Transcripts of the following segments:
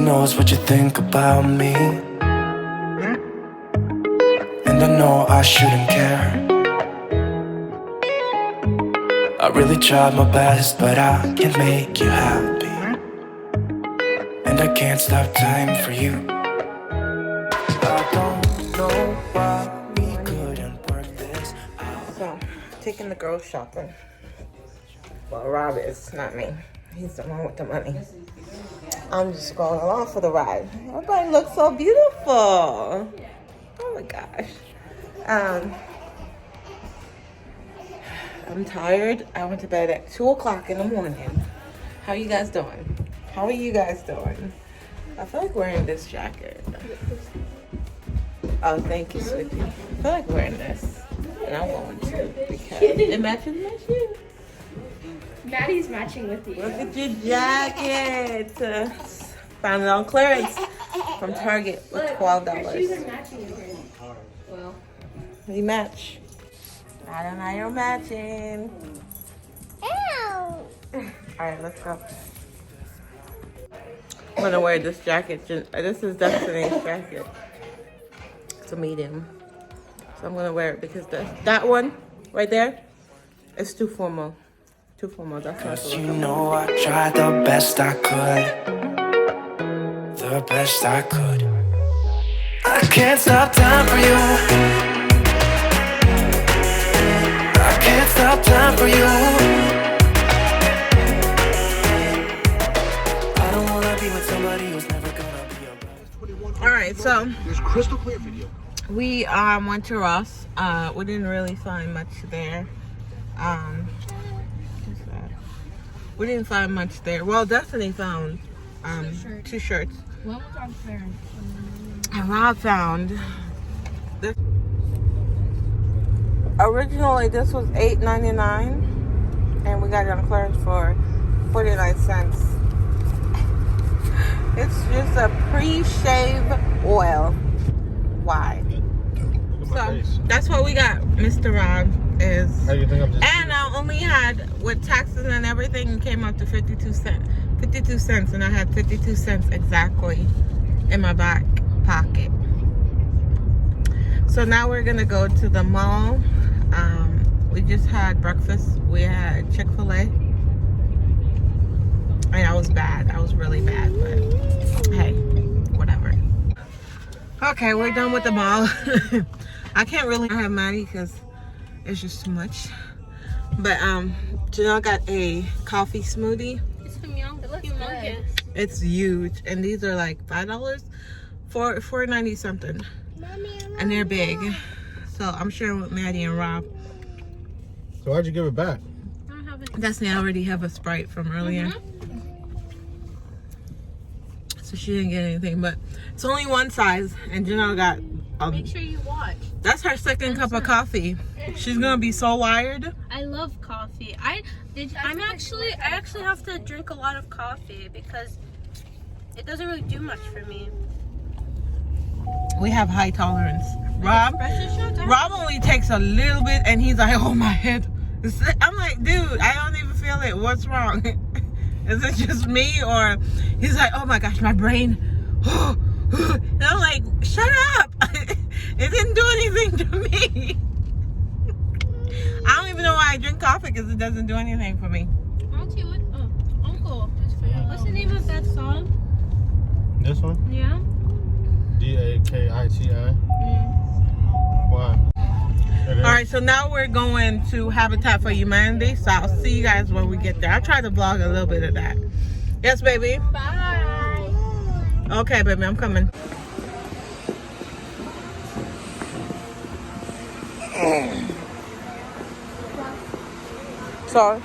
knows what you think about me, and I know I shouldn't care. I really tried my best, but I can't make you happy, and I can't stop time for you. I don't know why we couldn't work this out. So, taking the girls shopping. Well, Rob is, not me. He's the one with the money. I'm just going along for the ride. Everybody looks so beautiful. Oh my gosh. I'm tired. I went to bed at 2 o'clock in the morning. How you guys doing? How are you guys doing? I feel like wearing this jacket. Oh, thank you, sweetie. I feel like wearing this. And I'm going to because it matches my shoes. Maddie's matching with you. Look at your jacket. Found it on clearance from Target with $12. Shoes are matching with hers. Well, We match. Matt and I are matching. Ow! Alright, let's go. I'm gonna wear this jacket. This is Destiny's jacket. It's a medium. So I'm gonna wear it because that one right there is too formal. Too formal. That's not Cause the you look. know I tried the best I could. The best I could. I can't stop time for you. I can't stop time for you. I don't wanna be with somebody who's never gonna be around. Alright, so There's crystal clear video. we went to Ross. We didn't really find much there. We didn't find much there. Well, Destiny found two shirts. one was on clearance. And Rob found this. Originally, this was $8.99, and we got it on clearance for 49 cents. It's just a pre-shave oil. Why? So that's what we got, Mr. Rob. Is How you think I'm just and I only had, with taxes and everything, it came up to 52 cents. 52 cents, and I had 52 cents exactly in my back pocket. So now we're gonna go to the mall. We just had breakfast. We had Chick-fil-A, and I was bad. I was really bad, but hey, whatever. Okay, we're done with the mall. I can't really have Maddie because it's just too much. But Janelle got a coffee smoothie. It's humongous. It's huge, and these are like $5 for $4.90 something, and they're big. So I'm sharing with Maddie and Rob. So why'd you give it back? I don't have it. Destiny already have a Sprite from earlier, so she didn't get anything. But it's only one size, and Janelle got. Make sure you watch. That's her second cup of coffee. She's gonna be so wired. I love coffee. I actually have to drink a lot of coffee because it doesn't really do much for me. We have high tolerance. Rob only takes a little bit, and he's like, "Oh, my head." I'm like, dude, I don't even feel it. What's wrong? Is it just me, or he's like, "Oh my gosh, my brain." And I'm like, shut up. It didn't do anything to me. I don't even know why I drink coffee, because it doesn't do anything for me. Auntie, Uncle, what's the name of that song? This one? Yeah? DAKITI. Why? Alright, so now we're going to Habitat for Humanity. So I'll see you guys when we get there. I'll try to vlog a little bit of that. Yes, baby? Bye. Okay, baby, I'm coming. Sorry.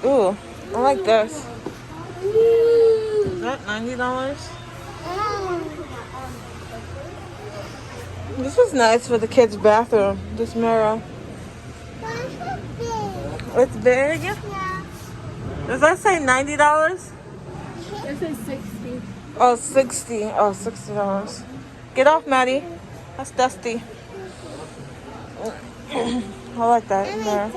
Ooh, I like this. Is that $90? This was nice for the kids' bathroom. This mirror. It's big? Yeah. Does that say $90? This is 60. Oh, 60. Oh, $60. Get off, Maddie. That's dusty. I like that in there.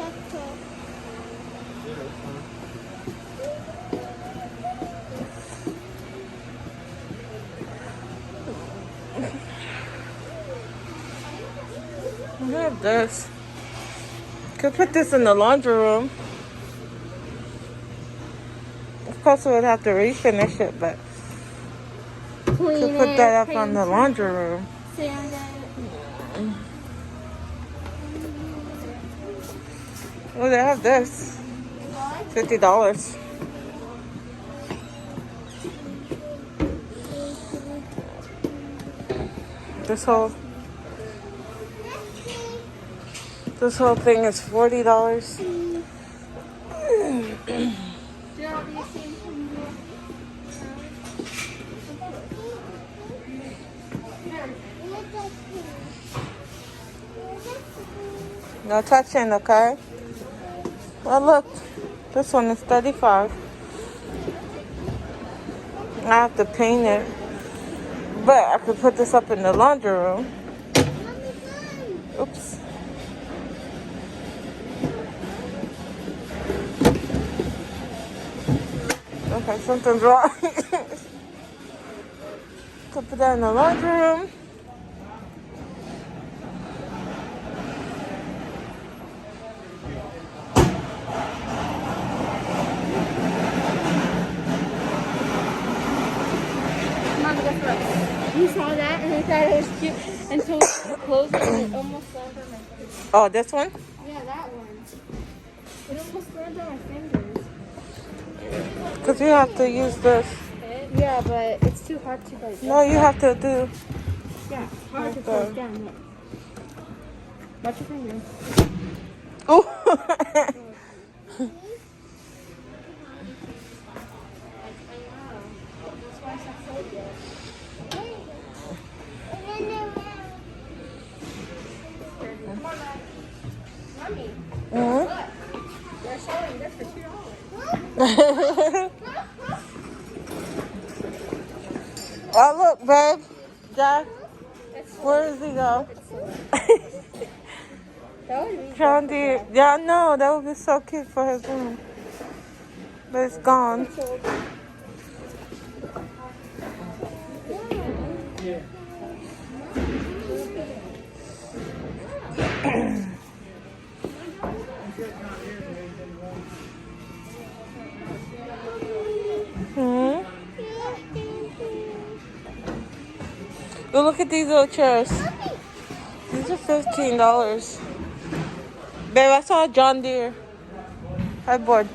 this. Could put this in the laundry room. Of course, we would have to refinish it, but could put that up on the laundry room. Oh, they have this. $50. This whole thing is $40. No touching, okay? Well, look, this one is $35. I have to paint it, but I could put this up in the laundry room. Oops. Okay, something's wrong. Could put that in the laundry room. You saw that and I thought it was cute until it closed and it almost landed on my fingers. Oh, this one? Yeah, that one. It almost landed on my fingers. Because you have to use this. Yeah, but it's too hard to like. No, you have to do. Yeah, it's hard to close down. Look. Watch your finger. Oh. They're selling this for $2. Oh, look, babe. Jack, where does he go? John Deere. Yeah, I know. That would be so cute for his room. But it's gone. Oh, look at these little chairs. These are $15. Babe, I saw a John Deere headboard.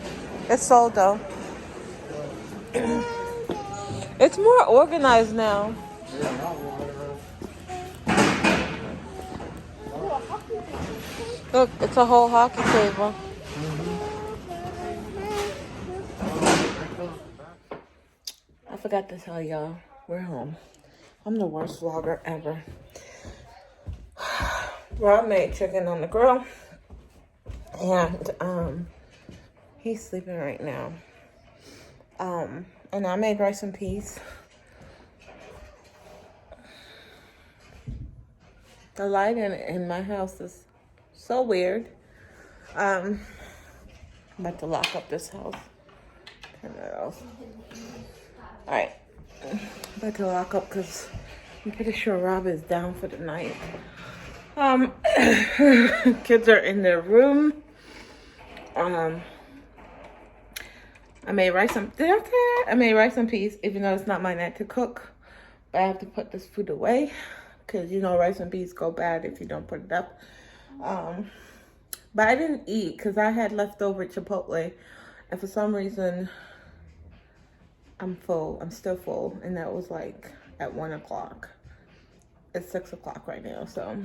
It's sold though. It's more organized now. Look, it's a whole hockey table. I forgot to tell y'all, we're home. I'm the worst vlogger ever. Rob made chicken on the grill. And he's sleeping right now. And I made rice and peas. The light in my house is so weird. I'm about to lock up this house. Turn that off. Alright. About to lock up because I'm pretty sure Rob is down for the night. Kids are in their room. I made rice and peas, even though it's not my night to cook. But I have to put this food away because you know rice and peas go bad if you don't put it up. But I didn't eat because I had leftover Chipotle, and for some reason I'm full. I'm still full, and that was like at 1 o'clock. It's 6 o'clock right now, so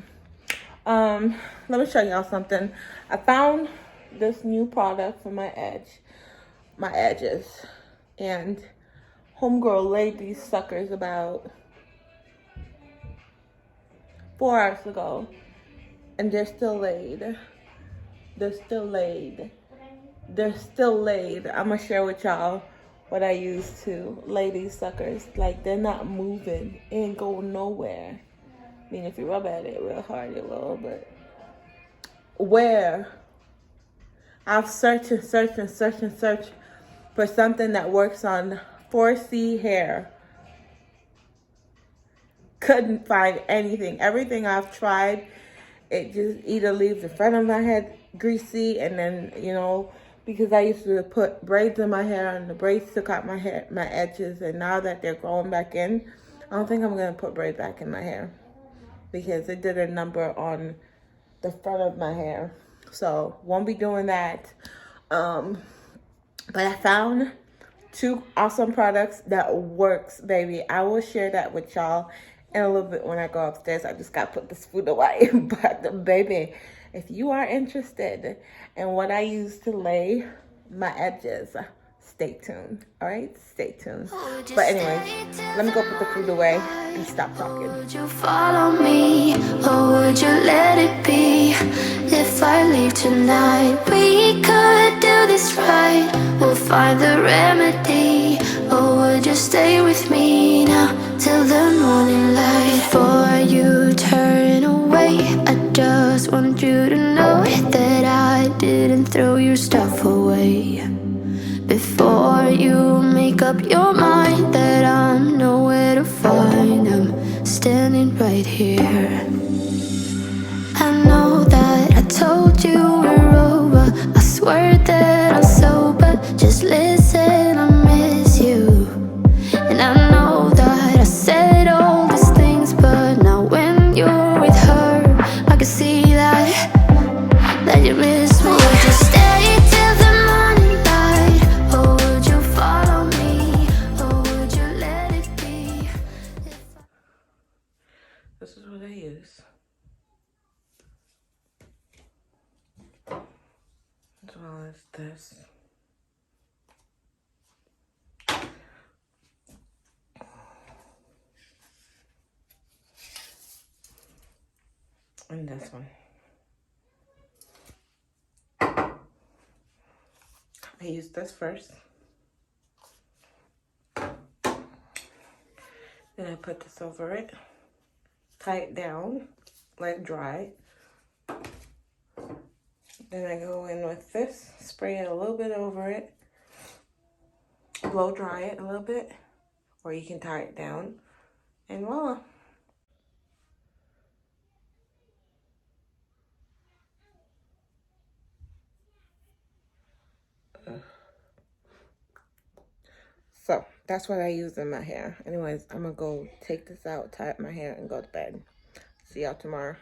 let me show y'all something. I found this new product for my edges, and homegirl laid these suckers about 4 hours ago, and they're still laid. They're still laid. I'm gonna share with y'all what I use to lay these suckers. Like, they're not moving. It ain't going nowhere. I mean, if you rub at it real hard, it will, but where I've searched for something that works on 4C hair. Couldn't find anything. Everything I've tried it just either leaves the front of my head greasy, and then, you know, because I used to put braids in my hair and the braids took out my hair, my edges, and now that they're growing back in, I don't think I'm going to put braids back in my hair because it did a number on the front of my hair. So won't be doing that. But I found 2 awesome products that works, baby. I will share that with y'all in a little bit when I go upstairs. I just got to put this food away. But baby, if you are interested in what I use to lay my edges, stay tuned. All right, stay tuned. But anyways, let me go put the food away and stop talking. Would you follow me, or would you let it be? If I leave tonight, we could do this right. We'll find the remedy. Or would you stay with me now till the morning light? Before you turn away, I just want you to know that I didn't throw your stuff away. Before you make up your mind that I'm nowhere to find, I'm standing right here. I know that I told you we're over. I swear that I'm sober. Just listen, I miss you. And I know that I said all these things, but now when you're with her, I can see that you miss me. Would you stay till the morning light, or would you follow me, or would you let it be? This is what I use. As well as this. And this one. I use this first. Then I put this over it. Tie it down, let it dry. Then I go in with this, spray it a little bit over it, blow dry it a little bit, or you can tie it down, and voila. So that's what I use in my hair. Anyways, I'm gonna go take this out, tie up my hair, and go to bed. See y'all tomorrow.